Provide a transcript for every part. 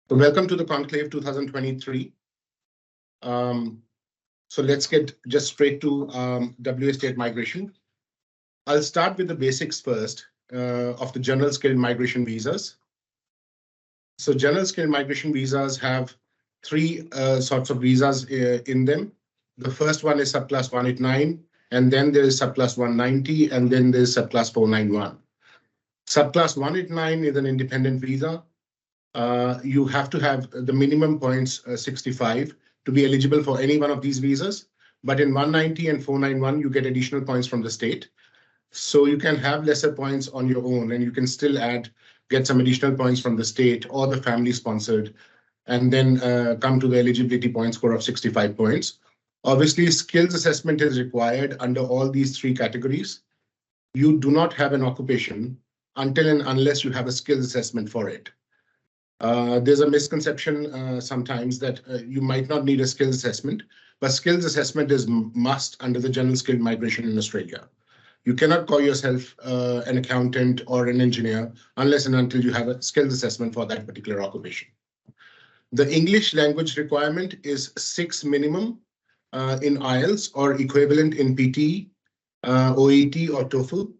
So welcome to the Conclave 2023. So let's get just straight to WA state migration. I'll start with the basics first of the general skilled migration visas. So general skilled migration visas have three sorts of visas in them. The first one is subclass 189, and then there is subclass 190, and then there's subclass 491. Subclass 189 is an independent visa. You have to have the minimum points 65 to be eligible for any one of these visas. But in 190 and 491, you get additional points from the state. So you can have lesser points on your own, and you can still get some additional points from the state or the family sponsored, and then come to the eligibility point score of 65 points. Obviously, skills assessment is required under all these three categories. You do not have an occupation until and unless you have a skills assessment for it. There's a misconception sometimes that you might not need a skills assessment, but skills assessment is must under the general skilled migration in Australia. You cannot call yourself an accountant or an engineer unless and until you have a skills assessment for that particular occupation. The English language requirement is 6 minimum in IELTS or equivalent in PT, OET or TOEFL.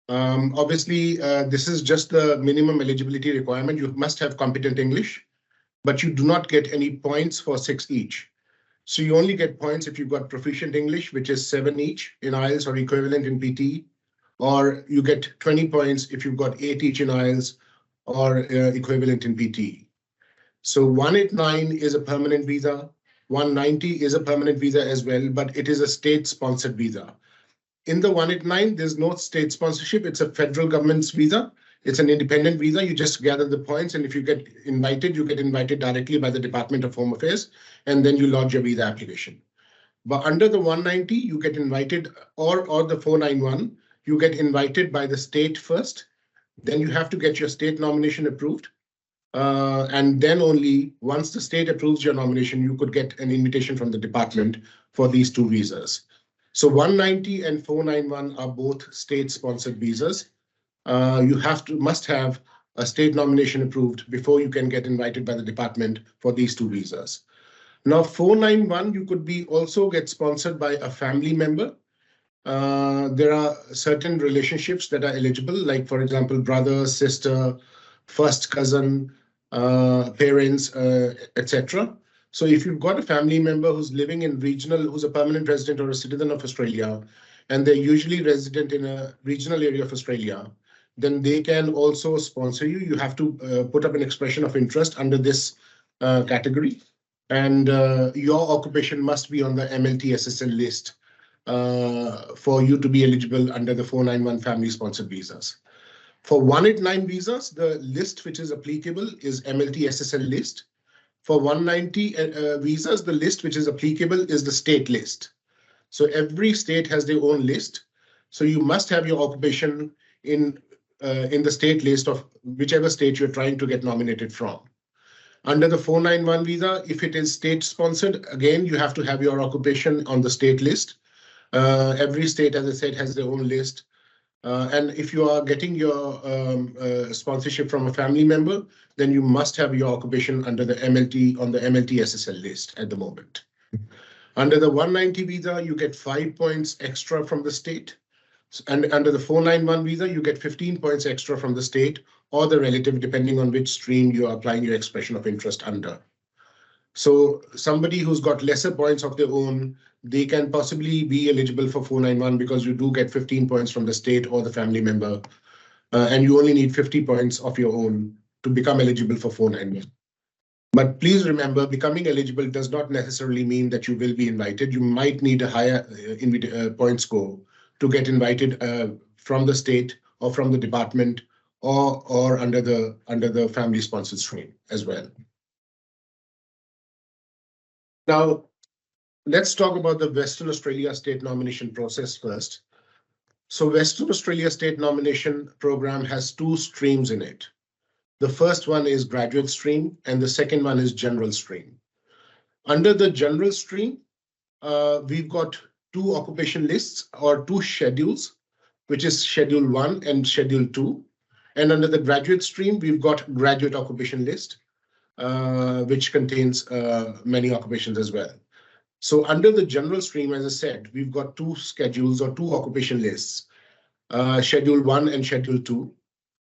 Obviously, this is just the minimum eligibility requirement. You must have competent English, but you do not get any points for 6 each. So you only get points if you've got proficient English, which is 7 each in IELTS or equivalent in PT, or you get 20 points if you've got 8 each in IELTS or equivalent in PT. So 189 is a permanent visa. 190 is a permanent visa as well, but it is a state-sponsored visa. In the 189, there's no state sponsorship. It's a federal government's visa. It's an independent visa. You just gather the points, and if you get invited, you get invited directly by the Department of Home Affairs, and then you lodge your visa application. But under the 190, you get invited, or the 491, you get invited by the state first. Then you have to get your state nomination approved. And then only once the state approves your nomination, you could get an invitation from the department for these two visas. So 190 and 491 are both state-sponsored visas. You must have a state nomination approved before you can get invited by the department for these two visas. Now 491, you could also get sponsored by a family member. There are certain relationships that are eligible, like for example, brother, sister, first cousin, parents, etc. So if you've got a family member who's living in who's a permanent resident or a citizen of Australia, and they're usually resident in a regional area of Australia, then they can also sponsor you. You have to put up an expression of interest under this category. And your occupation must be on the MLT SSL list for you to be eligible under the 491 family sponsored visas. For 189 visas, the list which is applicable is MLT SSL list. For 190 visas, the list which is applicable is the state list. So every state has their own list. So you must have your occupation in the state list of whichever state you're trying to get nominated from. Under the 491 visa, if it is state sponsored, again, you have to have your occupation on the state list. Every state, as I said, has their own list. And if you are getting your sponsorship from a family member, then you must have your occupation under the MLT on the MLT SSL list at the moment. Under the 190 visa, you get 5 points extra from the state. And under the 491 visa, you get 15 points extra from the state or the relative, depending on which stream you are applying your expression of interest under. So somebody who's got lesser points of their own, they can possibly be eligible for 491 because you do get 15 points from the state or the family member, and you only need 50 points of your own to become eligible for 491. But please remember, becoming eligible does not necessarily mean that you will be invited. You might need a higher point score to get invited from the state or from the department or under the family sponsored stream as well. Now, let's talk about the Western Australia state nomination process first. So Western Australia state nomination program has 2 streams in it. The first one is graduate stream and the second one is general stream. Under the general stream, we've got 2 occupation lists or 2 schedules. which is Schedule 1 and Schedule 2. And under the graduate stream, we've got graduate occupation list, which contains many occupations as well. So under the general stream, as I said, we've got two schedules or two occupation lists, Schedule 1 and Schedule 2.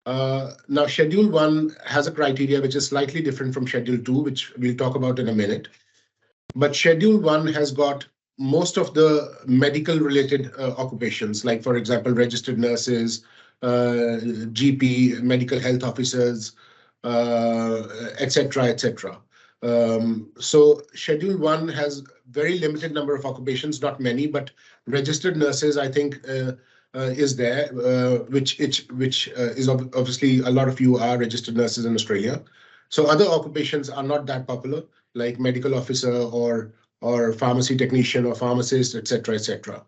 Now, Schedule 1 has a criteria which is slightly different from Schedule 2, which we'll talk about in a minute. But Schedule 1 has got most of the medical related occupations, like, for example, registered nurses, GP, medical health officers, etc., etc. So Schedule 1 has very limited number of occupations, not many, but registered nurses, I think, is there, which is obviously a lot of you are registered nurses in Australia. So other occupations are not that popular, like medical officer or pharmacy technician or pharmacist, etc., etc.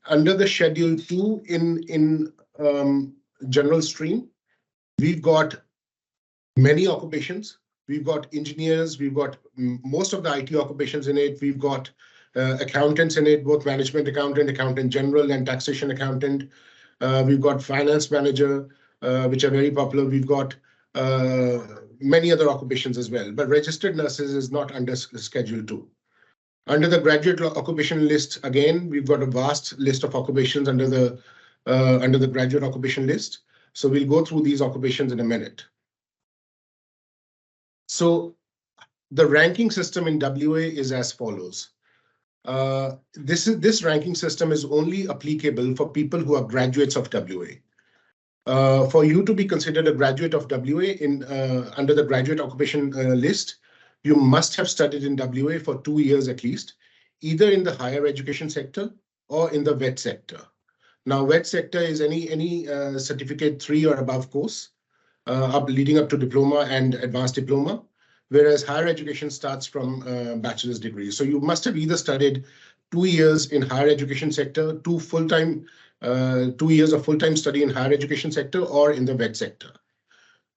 Under the Schedule 2 in general stream, we've got many occupations. We've got engineers, we've got most of the IT occupations in it. We've got accountants in it, both management accountant, accountant general, and taxation accountant. We've got finance manager, which are very popular. We've got many other occupations as well, but registered nurses is not under Schedule 2. Under the graduate occupation list, again, we've got a vast list of occupations under the graduate occupation list. So we'll go through these occupations in a minute. So the ranking system in WA is as follows. This ranking system is only applicable for people who are graduates of WA. For you to be considered a graduate of WA under the graduate occupation list, you must have studied in WA for 2 years at least, either in the higher education sector or in the VET sector. Now, VET sector is any certificate 3 or above course, leading up to diploma and advanced diploma, whereas higher education starts from bachelor's degree. So you must have either studied 2 years in higher education sector, 2 years of full-time study in higher education sector, or in the VET sector.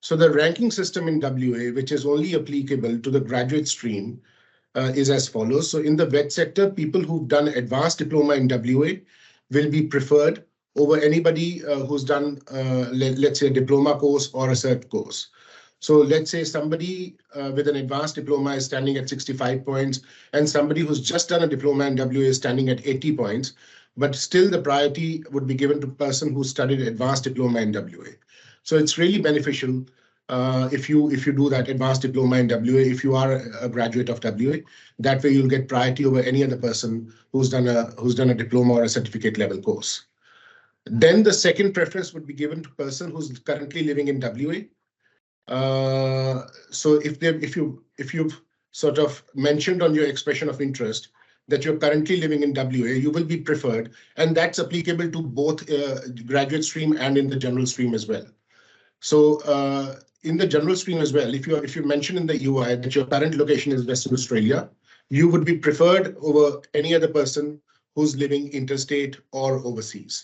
So the ranking system in WA, which is only applicable to the graduate stream, is as follows. So in the VET sector, people who've done advanced diploma in WA will be preferred over anybody who's done, let's say, a diploma course or a cert course. So let's say somebody with an advanced diploma is standing at 65 points, and somebody who's just done a diploma in WA is standing at 80 points, but still the priority would be given to a person who studied advanced diploma in WA. So it's really beneficial if you do that advanced diploma in WA, if you are a graduate of WA. That way you'll get priority over any other person who's done a diploma or a certificate level course. Then the second preference would be given to a person who's currently living in WA. So if you've sort of mentioned on your expression of interest that you're currently living in WA, you will be preferred, and that's applicable to both graduate stream and in the general stream as well. So in the general stream as well, if you mention in the UI that your current location is Western Australia, you would be preferred over any other person who's living interstate or overseas.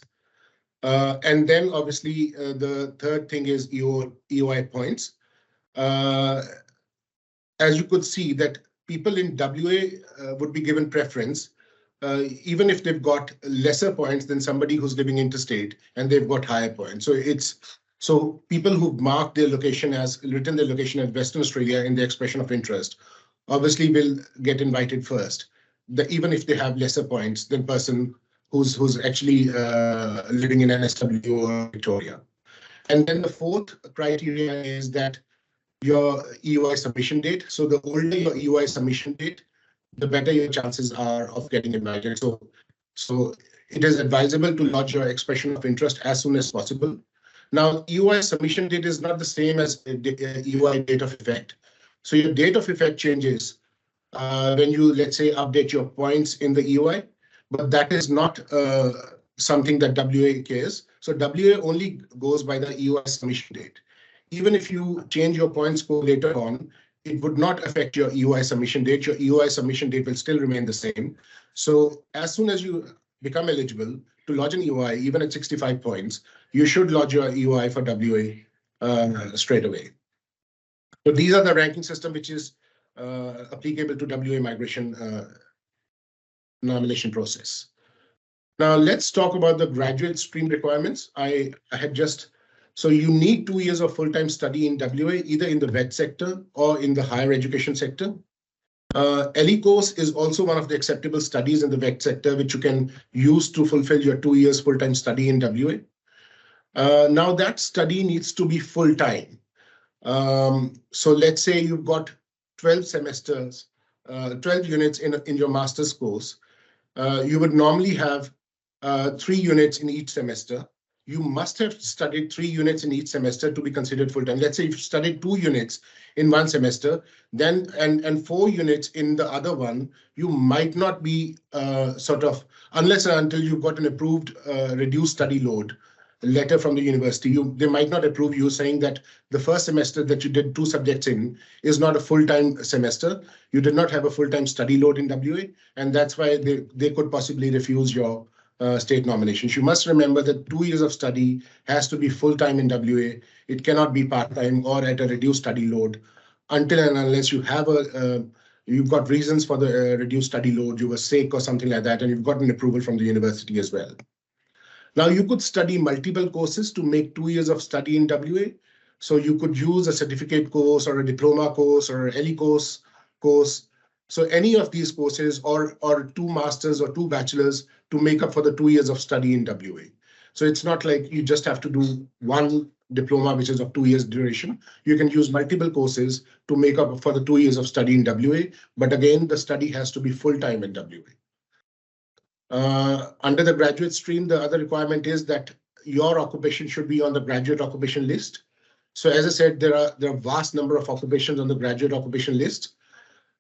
And then obviously the third thing is EOI points. As you could see that people in WA would be given preference, even if they've got lesser points than somebody who's living interstate and they've got higher points. So people who've marked their location written their location as Western Australia in the expression of interest, obviously will get invited first, even if they have lesser points than person who's actually living in NSW or Victoria. And then the fourth criteria is that your EOI submission date. So the older your EOI submission date, the better your chances are of getting invited. So it is advisable to lodge your expression of interest as soon as possible. Now, EOI submission date is not the same as EOI date of effect. So your date of effect changes when you, let's say, update your points in the EOI, but that is not something that WA cares. So WA only goes by the EOI submission date. Even if you change your points score later on, it would not affect your EOI submission date. Your EOI submission date will still remain the same. So as soon as you become eligible to lodge an EOI, even at 65 points, you should lodge your EOI for WA straight away. So these are the ranking system which is applicable to WA migration nomination process. Now let's talk about the graduate stream requirements. So you need 2 years of full-time study in WA, either in the vet sector or in the higher education sector. LE course is also one of the acceptable studies in the vet sector, which you can use to fulfill your 2 years full-time study in WA. Now that study needs to be full-time. So let's say you've got 12 semesters, 12 units in your master's course. You would normally have 3 units in each semester. You must have studied 3 units in each semester to be considered full-time. Let's say you've studied 2 units in one semester, then and 4 units in the other one, you might not be unless and until you've got an approved reduced study load letter from the university. They might not approve you, saying that the first semester that you did 2 subjects in is not a full-time semester. You did not have a full-time study load in WA, and that's why they could possibly refuse your state nominations. You must remember that 2 years of study has to be full-time in WA. It cannot be part-time or at a reduced study load until and unless you have you've got reasons for the reduced study load, you were sick or something like that, and you've got an approval from the university as well. Now you could study multiple courses to make 2 years of study in WA. So you could use a certificate course or a diploma course or an LE course. So any of these courses or 2 masters or 2 bachelors to make up for the 2 years of study in WA. So it's not like you just have to do one diploma, which is of 2 years duration. You can use multiple courses to make up for the 2 years of study in WA. But again, the study has to be full-time in WA. Under the graduate stream, the other requirement is that your occupation should be on the graduate occupation list. So as I said, there are a vast number of occupations on the graduate occupation list.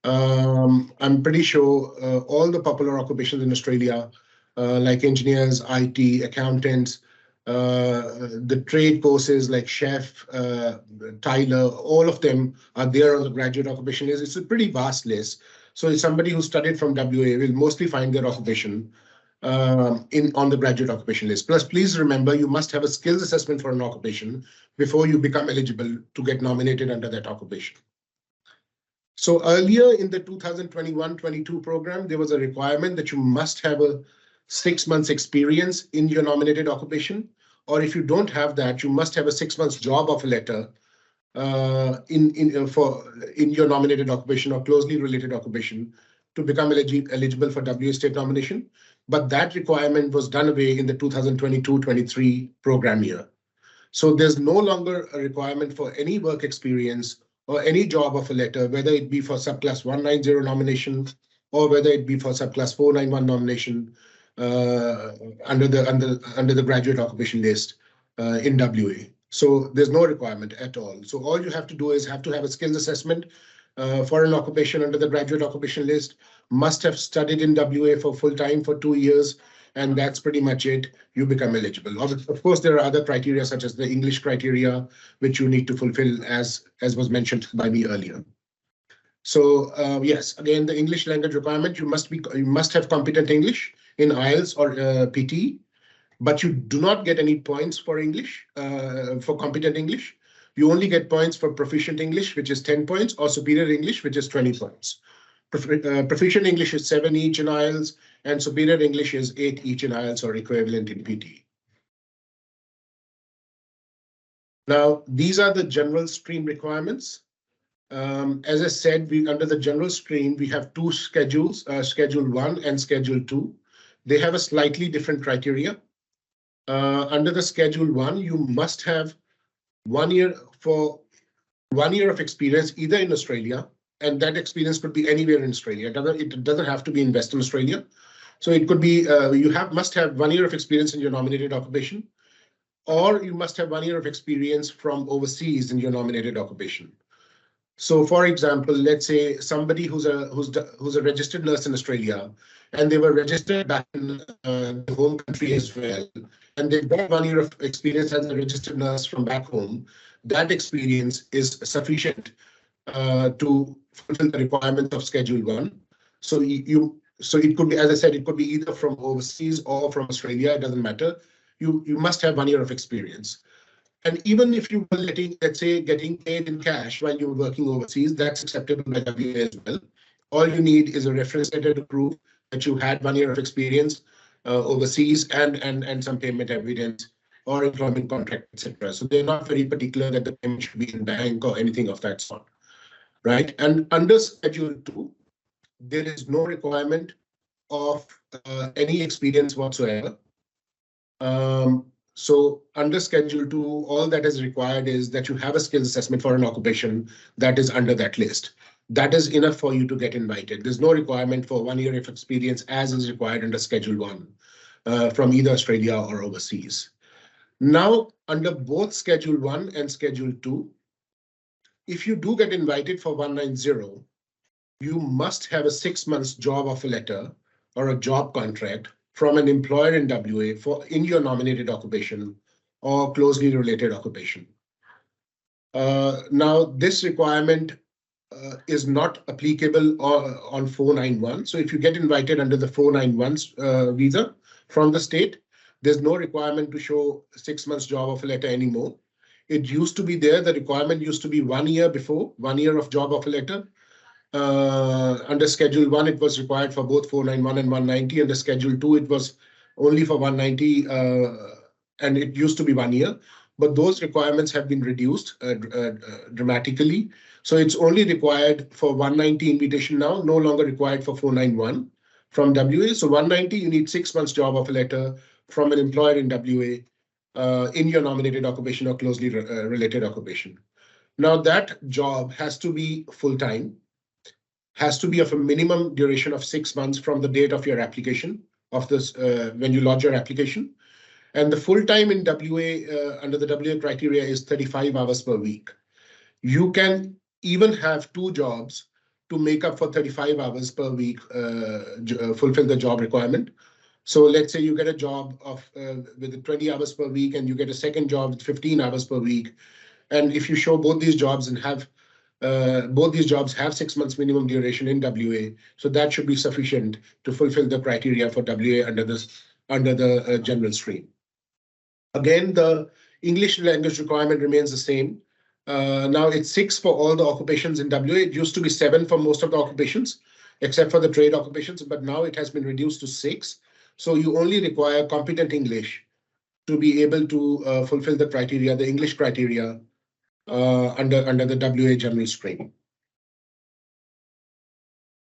I'm pretty sure all the popular occupations in Australia, like engineers, IT, accountants, the trade courses like chef, tiler, all of them are there on the graduate occupation list. It's a pretty vast list. So somebody who studied from WA will mostly find their occupation on the graduate occupation list. Plus, please remember, you must have a skills assessment for an occupation before you become eligible to get nominated under that occupation. So earlier in the 2021-22 program, there was a requirement that you must have a 6 months experience in your nominated occupation, or if you don't have that, you must have a 6 months job offer letter in your nominated occupation or closely related occupation to become eligible for WA state nomination. But that requirement was done away in the 2022-23 program year. So there's no longer a requirement for any work experience or any job offer letter, whether it be for subclass 190 nomination or whether it be for subclass 491 nomination under the graduate occupation list in WA. So there's no requirement at all. So all you have to do is have to have a skills assessment for an occupation under the graduate occupation list, must have studied in WA for full time for 2 years, and that's pretty much it. You become eligible. Of course, there are other criteria such as the English criteria, which you need to fulfill as was mentioned by me earlier. So yes, again, the English language requirement, you must have competent English in IELTS or PT, but you do not get any points for English, for competent English. You only get points for proficient English, which is 10 points, or superior English, which is 20 points. Proficient English is 7 each in IELTS, and superior English is 8 each in IELTS or equivalent in PT. Now, these are the general stream requirements. As I said, under the general stream, we have 2 schedules, Schedule 1 and Schedule 2. They have a slightly different criteria. Under the Schedule 1, you must have 1 year of experience either in Australia, and that experience could be anywhere in Australia. It doesn't have to be in Western Australia. So it could be must have 1 year of experience in your nominated occupation, or you must have 1 year of experience from overseas in your nominated occupation. So, for example, let's say somebody who's a registered nurse in Australia, and they were registered back in the home country as well, and they've got 1 year of experience as a registered nurse from back home. That experience is sufficient to fulfill the requirements of Schedule 1. So it could be, as I said, it could be either from overseas or from Australia. It doesn't matter. You must have 1 year of experience. And even if you were getting paid in cash while you were working overseas, that's acceptable by WA as well. All you need is a reference letter to prove that you had 1 year of experience overseas and some payment evidence or employment contract, etc. So they're not very particular that the payment should be in bank or anything of that sort, right? And under Schedule 2, there is no requirement of any experience whatsoever. So under Schedule 2, all that is required is that you have a skills assessment for an occupation that is under that list. That is enough for you to get invited. There's no requirement for 1 year of experience as is required under Schedule 1 from either Australia or overseas. Now, under both Schedule 1 and Schedule 2, if you do get invited for 190, you must have a 6 months job offer letter or a job contract from an employer in WA in your nominated occupation or closely related occupation. Now, this requirement is not applicable on 491. So if you get invited under the 491 visa from the state, there's no requirement to show 6 months job offer letter anymore. It used to be there. The requirement used to be 1 year before, 1 year of job offer letter. Under Schedule 1, it was required for both 491 and 190. Under Schedule 2, it was only for 190, and it used to be 1 year. But those requirements have been reduced dramatically. So it's only required for 190 invitation now, no longer required for 491 from WA. So 190, you need 6 months job offer letter from an employer in WA in your nominated occupation or closely related occupation. Now that job has to be full-time, has to be of a minimum duration of 6 months from the date of your application, of this when you lodge your application. And the full-time in WA under the WA criteria is 35 hours per week. You can even have 2 jobs to make up for 35 hours per week, fulfill the job requirement. So let's say you get a job of with 20 hours per week and you get a second job with 15 hours per week. And if you show both these jobs and have both these jobs have 6 months minimum duration in WA, so that should be sufficient to fulfill the criteria for WA under the general stream. Again, the English language requirement remains the same. Now it's 6 for all the occupations in WA. It used to be 7 for most of the occupations, except for the trade occupations, but now it has been reduced to 6. So you only require competent English to be able to fulfill the criteria, the English criteria under the WA general stream.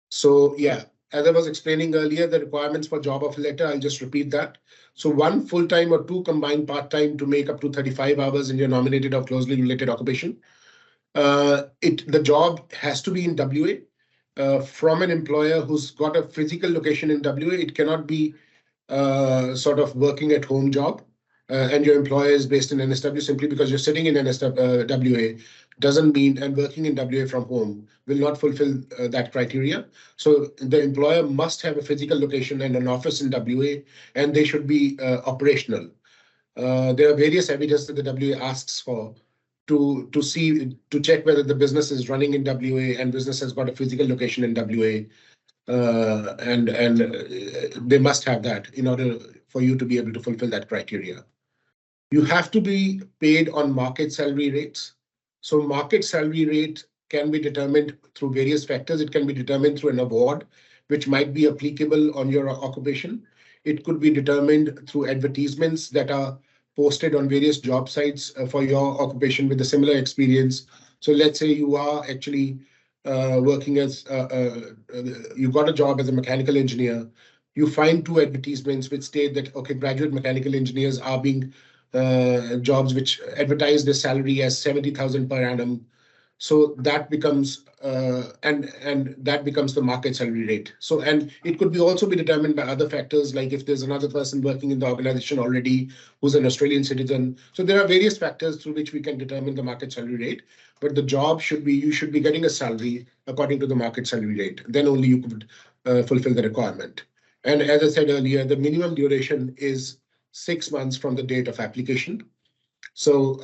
So yeah, as I was explaining earlier, the requirements for job offer letter, I'll just repeat that. So 1 full-time or 2 combined part-time to make up to 35 hours in your nominated or closely related occupation. The job has to be in WA from an employer who's got a physical location in WA. It cannot be sort of working at home job. And your employer is based in NSW. Simply because you're sitting in WA doesn't mean, and working in WA from home will not fulfill that criteria. So the employer must have a physical location and an office in WA, and they should be operational. There are various evidence that the WA asks for to check whether the business is running in WA and business has got a physical location in WA. And they must have that in order for you to be able to fulfill that criteria. You have to be paid on market salary rates. So market salary rate can be determined through various factors. It can be determined through an award, which might be applicable on your occupation. It could be determined through advertisements that are posted on various job sites for your occupation with a similar experience. So let's say you are actually working as, you got a job as a mechanical engineer. You find 2 advertisements which state that, okay, graduate mechanical engineers are being jobs which advertise their salary as 70,000 per annum. So that becomes and that becomes the market salary rate. So, and it could be also be determined by other factors, like if there's another person working in the organization already who's an Australian citizen. So there are various factors through which we can determine the market salary rate. But the job should be, you should be getting a salary according to the market salary rate. Then only you could fulfill the requirement. And as I said earlier, the minimum duration is 6 months from the date of application. So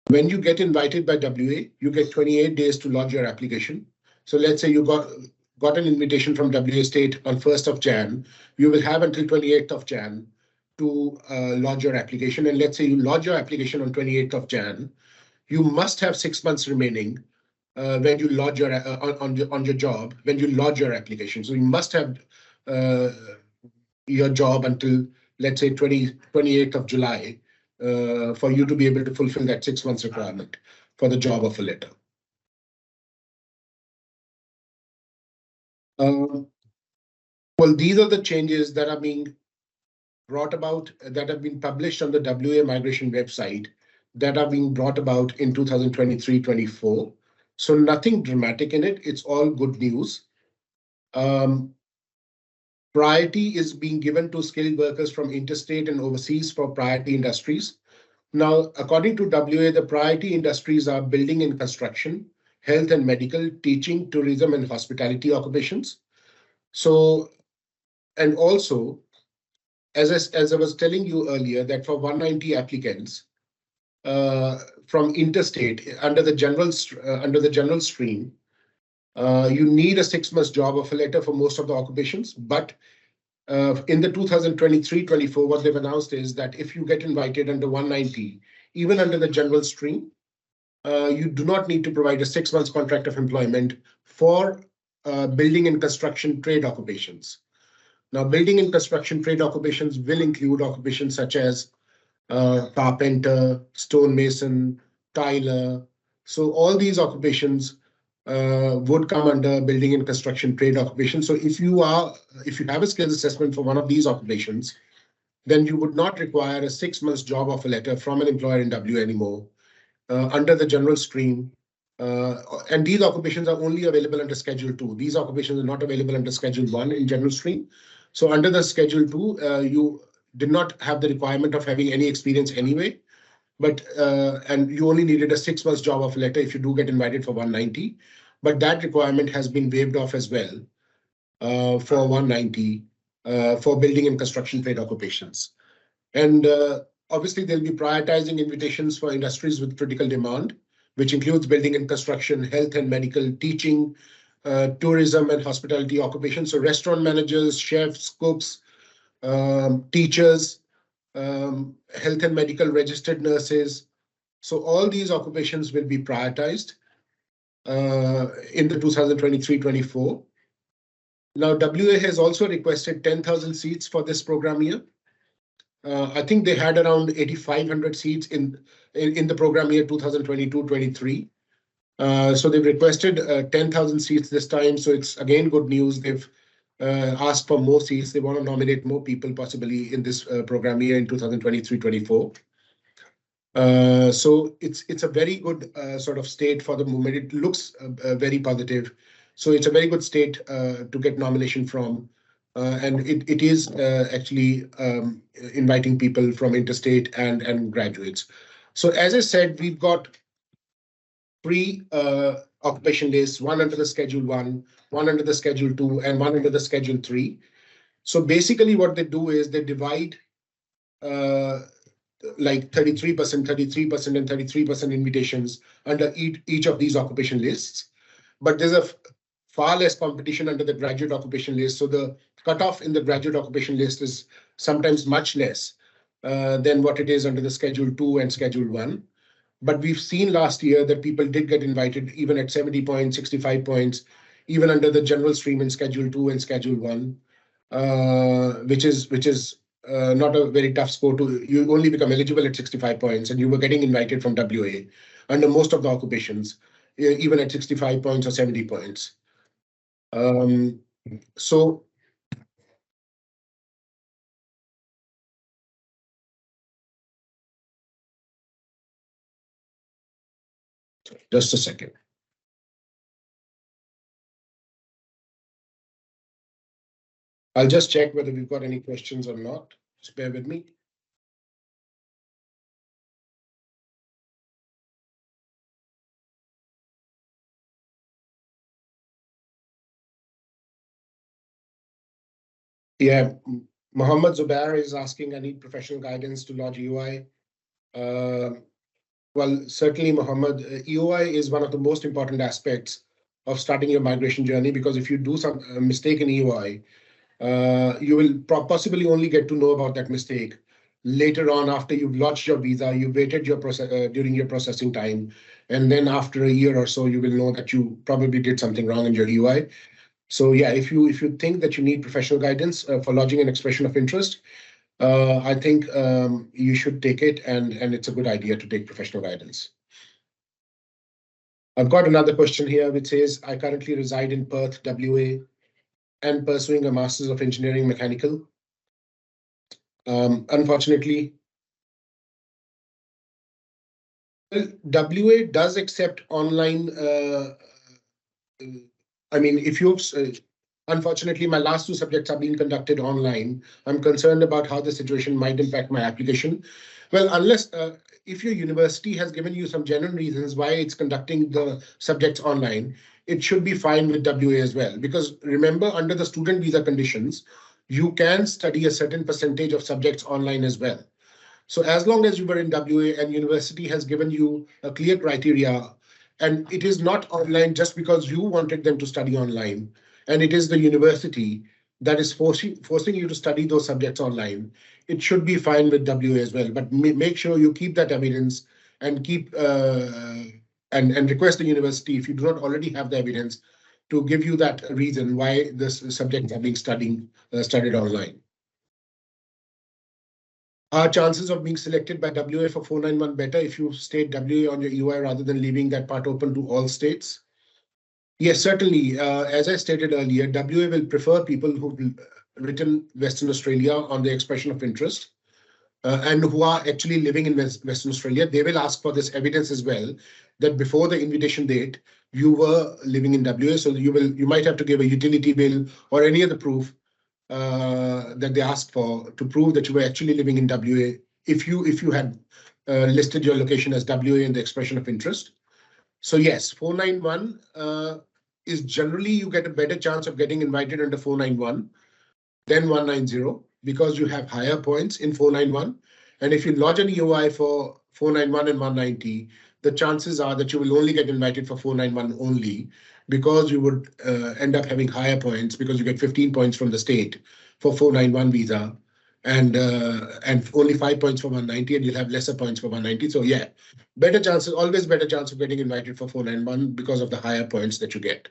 when you get invited by WA, you get 28 days to lodge your application. So let's say you got an invitation from WA State on 1st of Jan. You will have until 28th of Jan to lodge your application. And let's say you lodge your application on 28th of Jan. You must have 6 months remaining when you lodge your on your job, when you lodge your application. So you must have your job until, let's say, 28th of July, for you to be able to fulfill that 6 months requirement for the job offer letter. Well, these are the changes that are being brought about, that have been published on the WA migration website, that are being brought about in 2023-24. So nothing dramatic in it. It's all good news. Priority is being given to skilled workers from interstate and overseas for priority industries. Now, according to WA, the priority industries are building and construction, health and medical, teaching, tourism, and hospitality occupations. So, and also, as I was telling you earlier, that for 190 applicants from interstate under the general stream, you need a 6 months job offer letter for most of the occupations. But in the 2023-24, what they've announced is that if you get invited under 190, even under the general stream, you do not need to provide a 6 months contract of employment for building and construction trade occupations. Now, building and construction trade occupations will include occupations such as carpenter, stonemason, tiler. So all these occupations would come under building and construction trade occupations. So if you have a skills assessment for one of these occupations, then you would not require a 6 months job offer letter from an employer in W anymore under the general stream. And these occupations are only available under Schedule 2. These occupations are not available under Schedule 1 in general stream. So under the Schedule 2, you did not have the requirement of having any experience anyway, but and you only needed a 6 months job offer letter if you do get invited for 190. But that requirement has been waived off as well for 190 for building and construction trade occupations. And obviously, they'll be prioritizing invitations for industries with critical demand, which includes building and construction, health and medical, teaching, tourism and hospitality occupations. So restaurant managers, chefs, cooks, teachers, health and medical registered nurses. So all these occupations will be prioritized in the 2023-24. Now, WA has also requested 10,000 seats for this program year. I think they had around 8,500 seats in the program year 2022-23. So they've requested 10,000 seats this time. So it's again good news. They've asked for more seats. They want to nominate more people possibly in this program year in 2023-24. So it's a very good sort of state for the movement. It looks very positive. So it's a very good state to get nomination from. And it is actually inviting people from interstate and graduates. So as I said, we've got 3 occupation lists, one under the Schedule 1, one under the Schedule 2, and one under the Schedule 3. So basically what they do is they divide like 33%, 33%, and 33% invitations under each of these occupation lists. But there's a far less competition under the graduate occupation list. So the cutoff in the graduate occupation list is sometimes much less than what it is under the Schedule 2 and Schedule 1. But we've seen last year that people did get invited even at 70 points, 65 points, even under the general stream in Schedule 2 and Schedule 1, which is not a very tough score to. You only become eligible at 65 points, and you were getting invited from WA under most of the occupations, even at 65 points or 70 points. So just a second. I'll just check whether we've got any questions or not. Just bear with me. Yeah, Mohammed Zubair is asking, I need professional guidance to lodge EOI. Well, certainly, Mohammed, EOI is one of the most important aspects of starting your migration journey, because if you do some mistake in EOI, you will possibly only get to know about that mistake later on after you've lodged your visa, you waited your during your processing time, and then after a year or so, you will know that you probably did something wrong in your EOI. So yeah, if you think that you need professional guidance for lodging an expression of interest, I think you should take it, and it's a good idea to take professional guidance. I've got another question here which says, I currently reside in Perth, WA, and pursuing a Masters of Engineering Mechanical. Unfortunately, WA does accept online. I mean, if you've, unfortunately, my last two subjects are being conducted online. I'm concerned about how the situation might impact my application. Well, unless if your university has given you some genuine reasons why it's conducting the subjects online, it should be fine with WA as well. Because remember, under the student visa conditions, you can study a certain percentage of subjects online as well. So as long as you were in WA and university has given you a clear criteria, and it is not online just because you wanted them to study online, and it is the university that is forcing you to study those subjects online, it should be fine with WA as well. But make sure you keep that evidence and keep and request the university, if you do not already have the evidence, to give you that reason why this subjects are being studied online. Are chances of being selected by WA for 491 better if you state WA on your EY rather than leaving that part open to all states? Yes, certainly. As I stated earlier, WA will prefer people who've written Western Australia on the expression of interest and who are actually living in Western Australia. They will ask for this evidence as well, that before the invitation date, you were living in WA. So you might have to give a utility bill or any other proof that they ask for to prove that you were actually living in WA if you had listed your location as WA in the expression of interest. So yes, 491 is generally you get a better chance of getting invited under 491 than 190 because you have higher points in 491. And if you lodge an EOI for 491 and 190, the chances are that you will only get invited for 491 only, because you would end up having higher points because you get 15 points from the state for 491 visa and only 5 points for 190, and you'll have lesser points for 190. So yeah, better chances, always better chance of getting invited for 491 because of the higher points that you get.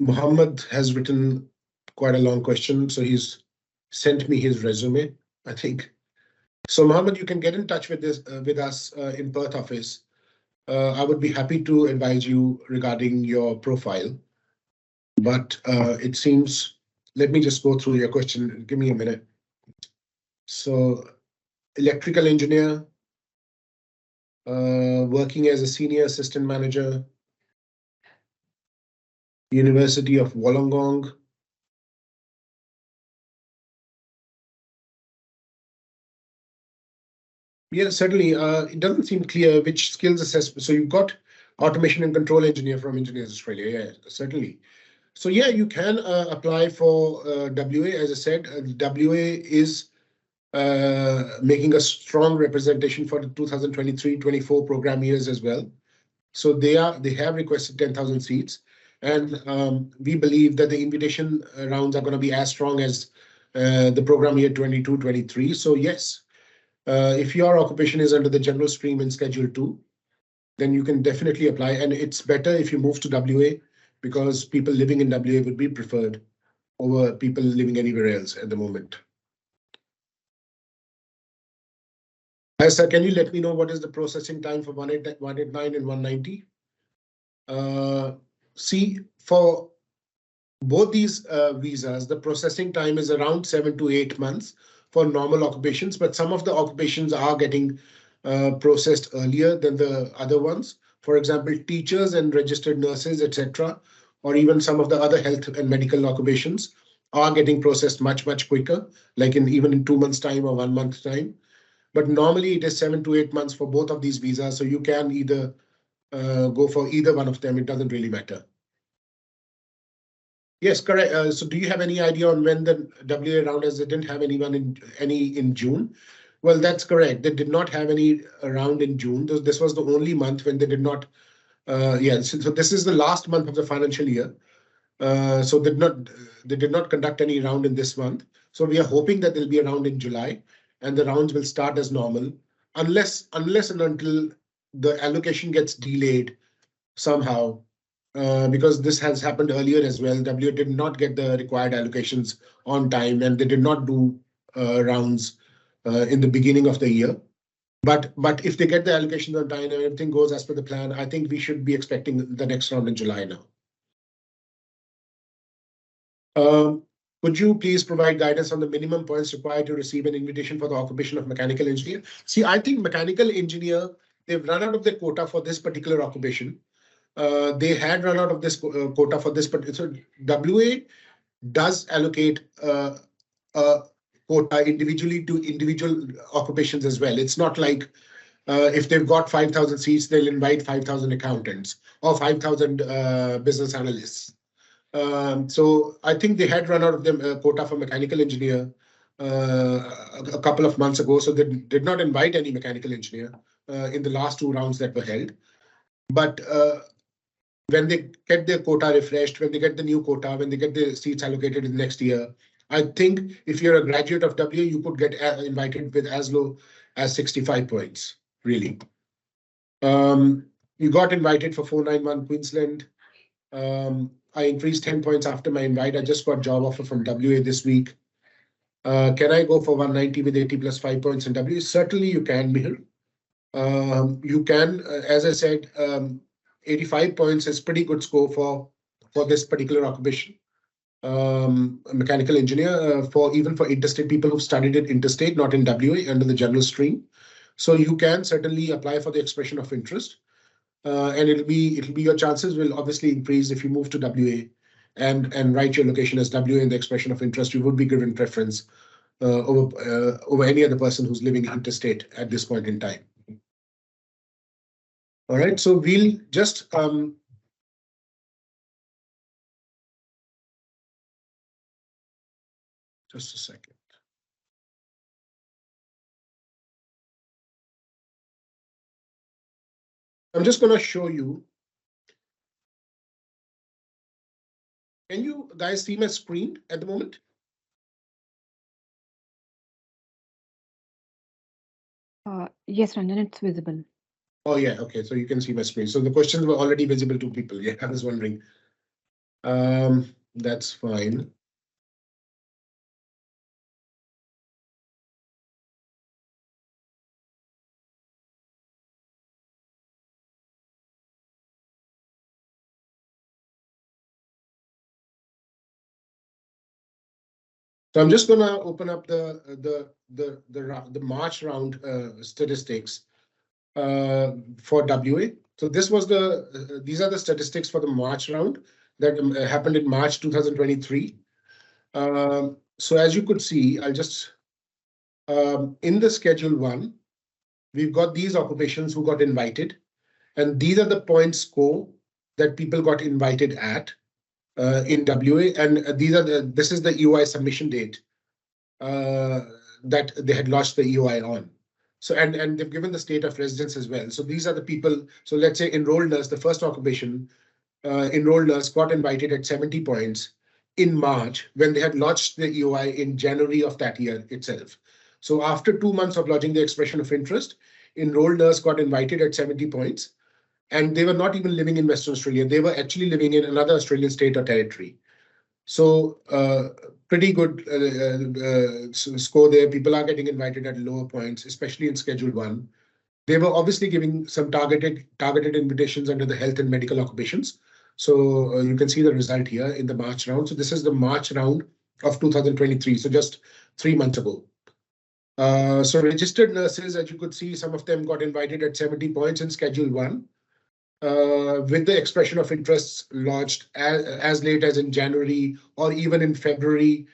Muhammad has written quite a long question, so he's sent me his resume, I think. So Muhammad, you can get in touch with us in Perth office. I would be happy to advise you regarding your profile, but it seems, let me just go through your question. Give me a minute. So electrical engineer, working as a senior assistant manager, University of Wollongong. Yeah, certainly. It doesn't seem clear which skills assessment. So you've got automation and control engineer from Engineers Australia. Yeah, certainly. So yeah, you can apply for WA. As I said, WA is making a strong representation for the 2023-24 program years as well. So they have requested 10,000 seats, and we believe that the invitation rounds are going to be as strong as the program year 22-23. So yes, if your occupation is under the general stream in Schedule 2, then you can definitely apply. And it's better if you move to WA, because people living in WA would be preferred over people living anywhere else at the moment. Sir, can you let me know what is the processing time for 189 and 190? See, for both these visas, the processing time is around 7 to 8 months for normal occupations, but some of the occupations are getting processed earlier than the other ones. For example, teachers and registered nurses, etc., or even some of the other health and medical occupations are getting processed much quicker, like even in 2 months' time or 1 month's time. But normally it is 7 to 8 months for both of these visas, so you can either go for either one of them. It doesn't really matter. Yes, correct. So do you have any idea on when the WA round, as they didn't have anyone in June? Well, that's correct. They did not have any round in June. This was the only month when they did not. So this is the last month of the financial year. So they did not conduct any round in this month. So we are hoping that there'll be a round in July, and the rounds will start as normal, unless and until the allocation gets delayed somehow, because this has happened earlier as well. WA did not get the required allocations on time, and they did not do rounds in the beginning of the year. But if they get the allocations on time and everything goes as per the plan, I think we should be expecting the next round in July now. Could you please provide guidance on the minimum points required to receive an invitation for the occupation of mechanical engineer? See, I think mechanical engineer, they've run out of their quota for this particular occupation. They had run out of this quota for this, but so WA does allocate a quota individually to individual occupations as well. It's not like if they've got 5,000 seats, they'll invite 5,000 accountants or 5,000 business analysts. So I think they had run out of the quota for mechanical engineer a couple of months ago. So they did not invite any mechanical engineer in the last 2 rounds that were held. But when they get their quota refreshed, when they get the new quota, when they get the seats allocated in the next year, I think if you're a graduate of WA, you could get invited with as low as 65 points, really. You got invited for 491 Queensland. I increased 10 points after my invite. I just got job offer from WA this week. Can I go for 190 with 80 plus 5 points in WA? Certainly you can, Mihir. You can, as I said, 85 points is pretty good score for this particular occupation. Mechanical engineer even for interstate people who've studied it interstate, not in WA, under the general stream. So you can certainly apply for the expression of interest. And it'll be your chances will obviously increase if you move to WA and write your location as WA in the expression of interest. You would be given preference over any other person who's living interstate at this point in time. All right, so we'll just a second. I'm just going to show you. Can you guys see my screen at the moment? Yes, Ranjan, it's visible. Oh, yeah. OK, so you can see my screen. So the questions were already visible to people. Yeah, I was wondering. That's fine. So I'm just going to open up the March round statistics for WA. So this was these are the statistics for the March round that happened in March 2023. So as you could see, I'll just in the Schedule 1, we've got these occupations who got invited, and these are the point score that people got invited at. In WA, and this is the EOI submission date that they had launched the EOI on. So and they've given the state of residence as well. So these are the people. So let's say enrolled nurse, the first occupation, enrolled nurse got invited at 70 points in March when they had launched the EOI in January of that year itself. So after 2 months of lodging the expression of interest, enrolled nurse got invited at 70 points. And they were not even living in Western Australia. They were actually living in another Australian state or territory. So pretty good score there. People are getting invited at lower points, especially in Schedule 1. They were obviously giving some targeted invitations under the health and medical occupations. So you can see the result here in the March round. So this is the March round of 2023. So just 3 months ago. So registered nurses, as you could see, some of them got invited at 70 points in Schedule 1. With the expression of interests lodged as late as in January or even in February.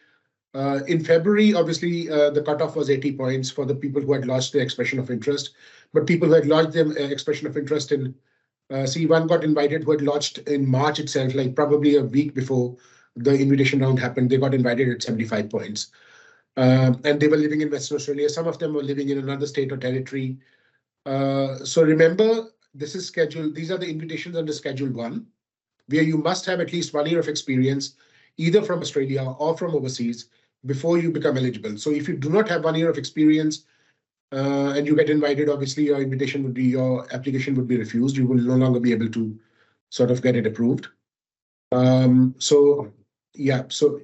In February, obviously, the cutoff was 80 points for the people who had lodged the expression of interest. But people who had lodged their expression of interest in C1 got invited who had lodged in March itself, like probably a week before the invitation round happened. They got invited at 75 points. And they were living in Western Australia. Some of them were living in another state or territory. So remember, this is scheduled. These are the invitations under Schedule 1, where you must have at least 1 year of experience, either from Australia or from overseas, before you become eligible. So if you do not have 1 year of experience and you get invited, obviously your application would be refused. You will no longer be able to sort of get it approved. So yeah, so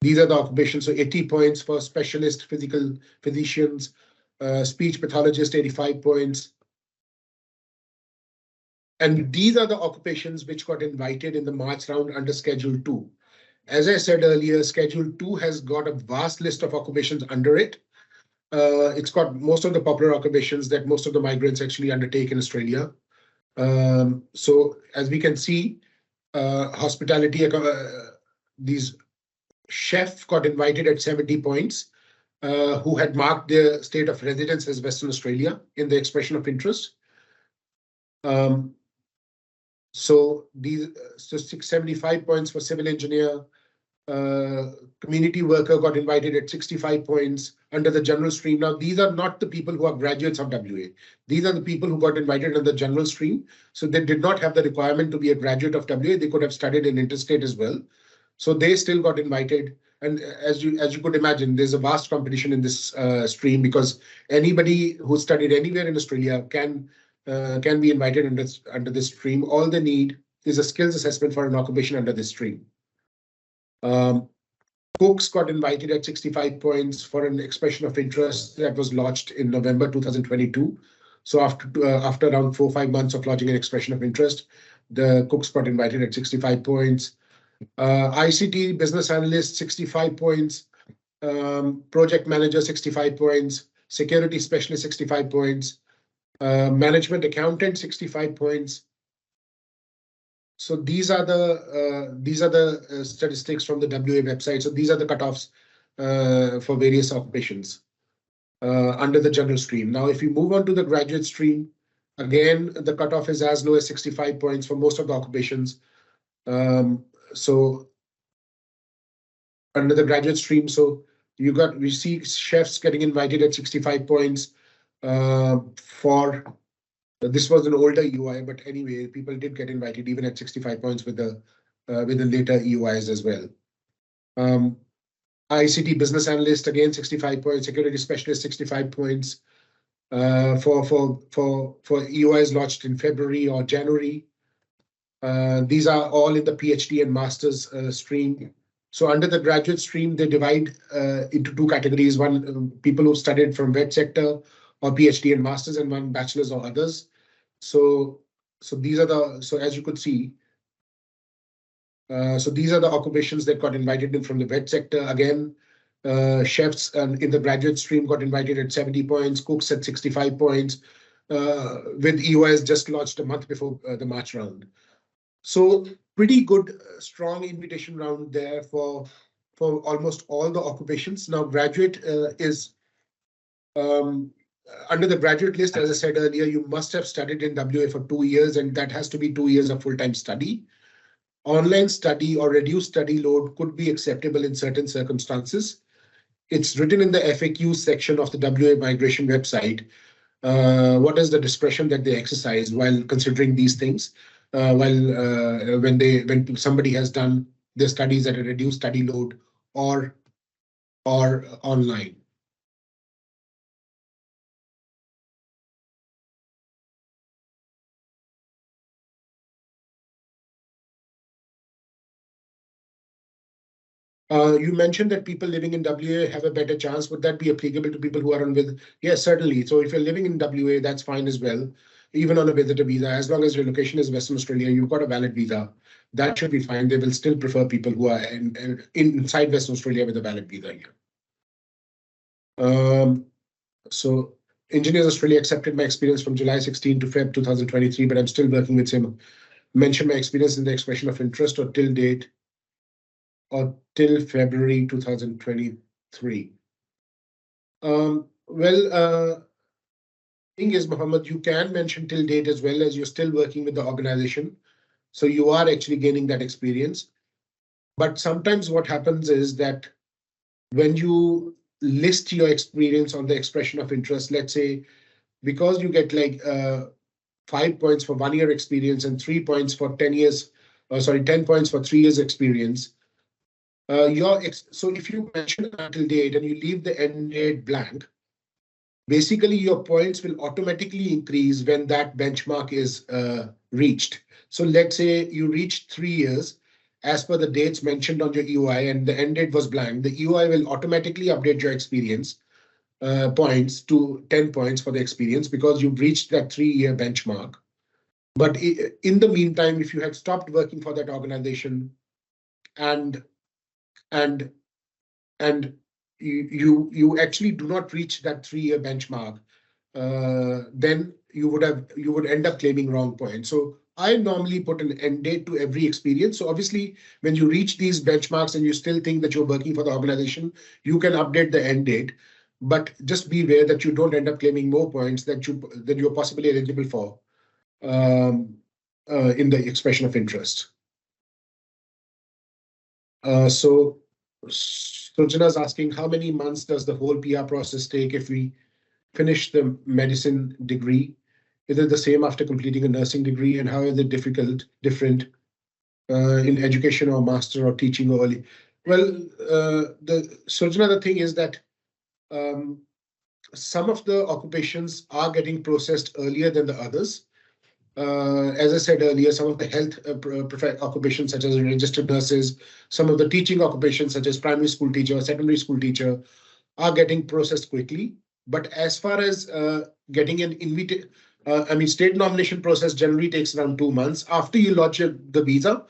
these are the occupations. So 80 points for specialist physical physicians, speech pathologist, 85 points. And these are the occupations which got invited in the March round under Schedule 2. As I said earlier, Schedule 2 has got a vast list of occupations under it. It's got most of the popular occupations that most of the migrants actually undertake in Australia. So as we can see, hospitality, these chef got invited at 70 points, who had marked their state of residence as Western Australia in the expression of interest. So these 675 points for civil engineer. Community worker got invited at 65 points under the general stream. Now, these are not the people who are graduates of WA. These are the people who got invited under the general stream. So they did not have the requirement to be a graduate of WA. They could have studied in interstate as well. So they still got invited. And as you could imagine, there's a vast competition in this stream, because anybody who studied anywhere in Australia can be invited under this stream. All they need is a skills assessment for an occupation under this stream. Cooks got invited at 65 points for an expression of interest that was lodged in November 2022. So after around 4 or 5 months of lodging an expression of interest, the cooks got invited at 65 points. ICT business analyst, 65 points. Project manager, 65 points. Security specialist, 65 points. Management accountant, 65 points. So these are the statistics from the WA website. So these are the cutoffs for various occupations under the general stream. Now, if you move on to the graduate stream, again, the cutoff is as low as 65 points for most of the occupations. So under the graduate stream, so we see chefs getting invited at 65 points for. This was an older EUI, but anyway, people did get invited even at 65 points with the later EUIs as well. ICT business analyst, again 65 points. Security specialist, 65 points. For EUIs launched in February or January. These are all in the PhD and master's stream. So under the graduate stream, they divide into 2 categories: one, people who studied from vet sector or PhD and masters, and one bachelor's or others. So these are so as you could see, so these are the occupations that got invited in from the vet sector. Again, chefs in the graduate stream got invited at 70 points, cooks at 65 points, with EUIs just launched a month before the March round. So pretty good, strong invitation round there for almost all the occupations. Now, graduate is under the graduate list. As I said earlier, you must have studied in WA for 2 years, and that has to be 2 years of full-time study. Online study or reduced study load could be acceptable in certain circumstances. It's written in the FAQ section of the WA migration website. What is the discretion that they exercise while considering these things? When somebody has done their studies at a reduced study load or online. You mentioned that people living in WA have a better chance. Would that be applicable to people who are on with? Yes, certainly. So if you're living in WA, that's fine as well. Even on a visitor visa, as long as your location is Western Australia, you've got a valid visa, that should be fine. They will still prefer people who are inside Western Australia with a valid visa here. So Engineers Australia accepted my experience from July 16 to Feb 2023, but I'm still working with him. Mention my experience in the expression of interest or till date or till February 2023. Thing is, Mohammed, you can mention till date as well, as you're still working with the organization. So you are actually gaining that experience. But sometimes what happens is that when you list your experience on the expression of interest, let's say, because you get like 5 points for 1 year experience and 3 points for 10 years, 10 points for 3 years experience. So if you mention until date and you leave the end date blank, basically your points will automatically increase when that benchmark is reached. So let's say you reached 3 years as per the dates mentioned on your EOI and the end date was blank. The EOI will automatically update your experience points to 10 points for the experience because you've reached that 3-year benchmark. But in the meantime, if you had stopped working for that organization and you actually do not reach that 3-year benchmark, then you would end up claiming wrong points. So I normally put an end date to every experience. So obviously, when you reach these benchmarks and you still think that you're working for the organization, you can update the end date. But just be aware that you don't end up claiming more points that you're possibly eligible for in the expression of interest. So Sujana is asking, how many months does the whole PR process take if we finish the medicine degree? Is it the same after completing a nursing degree, and how is it different in education or master or teaching or early? Well, Sujana, the thing is that some of the occupations are getting processed earlier than the others. As I said earlier, some of the health occupations such as registered nurses, some of the teaching occupations such as primary school teacher, secondary school teacher are getting processed quickly. But as far as getting an state nomination process generally takes around 2 months. After you lodge the visa,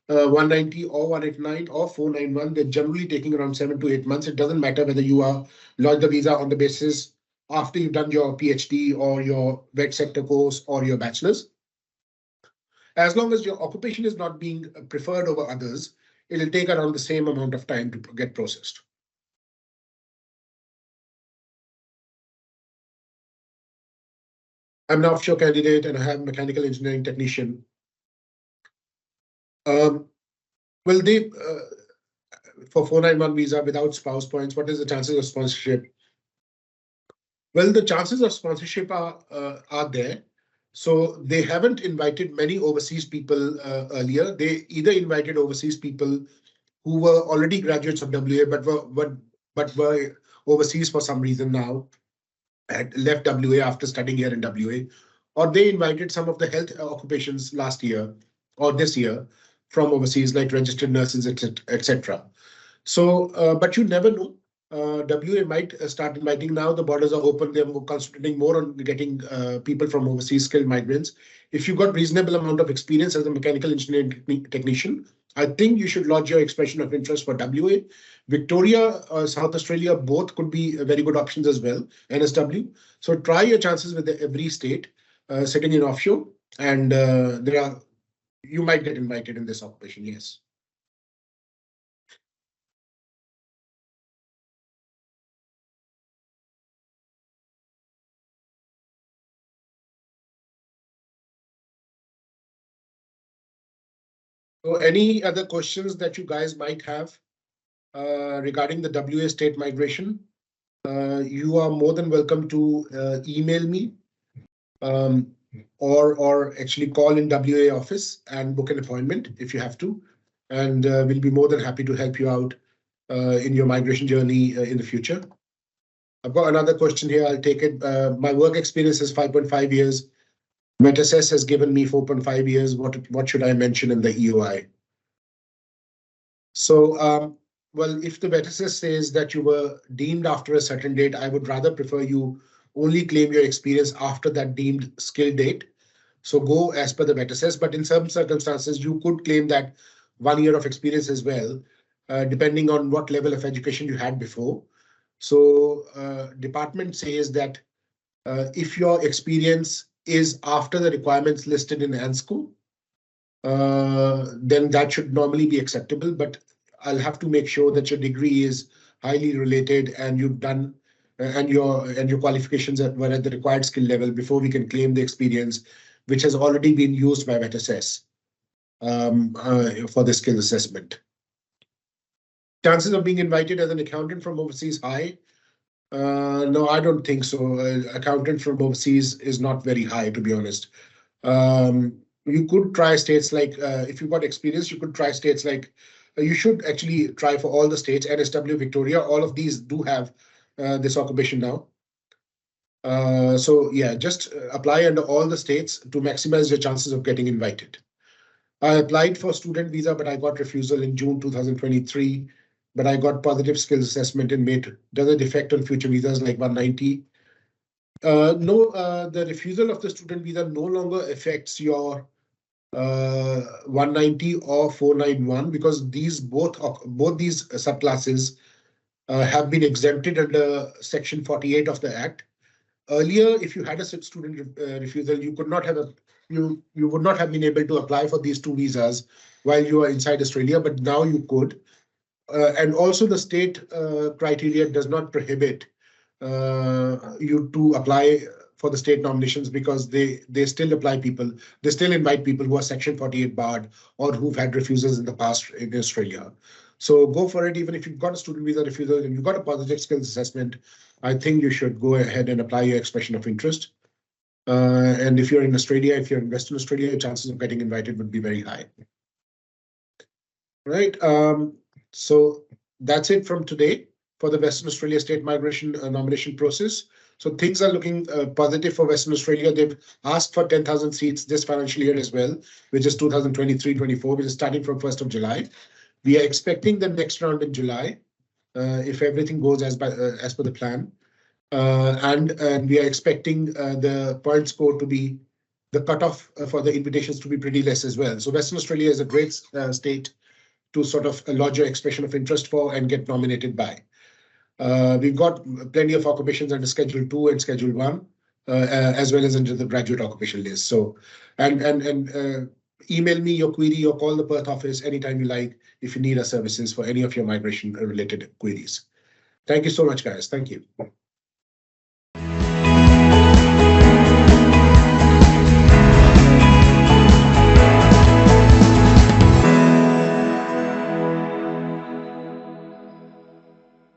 190 or 189 or 491, they're generally taking around 7 to 8 months. It doesn't matter whether you are lodge the visa on the basis after you've done your PhD or your vet sector course or your bachelor's. As long as your occupation is not being preferred over others, it'll take around the same amount of time to get processed. I'm an offshore candidate and I have mechanical engineering technician. Will they, for 491 visa without spouse points, what is the chances of sponsorship? Well, the chances of sponsorship are there. So they haven't invited many overseas people earlier. They either invited overseas people who were already graduates of WA but were overseas for some reason now, had left WA after studying here in WA, or they invited some of the health occupations last year or this year from overseas, like registered nurses, etc. So, but you never know. WA might start inviting now. The borders are open. They're concentrating more on getting people from overseas, skilled migrants. If you've got reasonable amount of experience as a mechanical engineering technician, I think you should lodge your expression of interest for WA. Victoria, South Australia, both could be very good options as well, NSW. So try your chances with every state sitting in offshore, and you might get invited in this occupation, yes. So any other questions that you guys might have regarding the WA state migration, you are more than welcome to email me or actually call in WA office and book an appointment if you have to. And we'll be more than happy to help you out in your migration journey in the future. I've got another question here. I'll take it. My work experience is 5.5 years. VetSS has given me 4.5 years. What should I mention in the EOI? So, well, if the VetSS says that you were deemed after a certain date, I would rather prefer you only claim your experience after that deemed skill date. So go as per the VetSS, but in some circumstances, you could claim that 1 year of experience as well, depending on what level of education you had before. So department says that if your experience is after the requirements listed in 𝐸𝐴𝐴𝐸, then that should normally be acceptable. But I'll have to make sure that your degree is highly related and you've done and your qualifications were at the required skill level before we can claim the experience, which has already been used by VetSS for the skill assessment. Chances of being invited as an accountant from overseas high? No, I don't think so. Accountant from overseas is not very high, to be honest. You could try states like, if you've got experience, you could try states like, you should actually try for all the states, NSW, Victoria, all of these do have this occupation now. So yeah, just apply under all the states to maximize your chances of getting invited. I applied for student visa, but I got refusal in June 2023. But I got positive skills assessment in May. Does it affect on future visas like 190? No, the refusal of the student visa no longer affects your 190 or 491 because both these subclasses have been exempted under Section 48 of the Act. Earlier, if you had a student refusal, you would not have been able to apply for these two visas while you are inside Australia, but now you could. And also the state criteria does not prohibit you to apply for the state nominations because they still invite people who are Section 48 barred or who've had refusals in the past in Australia. So go for it. Even if you've got a student visa refusal and you've got a positive skills assessment, I think you should go ahead and apply your expression of interest. And if you're in Australia, if you're in Western Australia, your chances of getting invited would be very high. Right. So that's it from today for the Western Australia state migration nomination process. So things are looking positive for Western Australia. They've asked for 10,000 seats this financial year as well, which is 2023-24, which is starting from 1st of July. We are expecting the next round in July, if everything goes as per the plan. And we are expecting the point score to be the cutoff for the invitations to be pretty less as well. So Western Australia is a great state to sort of lodge your expression of interest for and get nominated by. We've got plenty of occupations under Schedule 2 and Schedule 1, as well as under the graduate occupation list. So, and email me your query or call the Perth office anytime you like if you need our services for any of your migration-related queries. Thank you so much, guys. Thank you.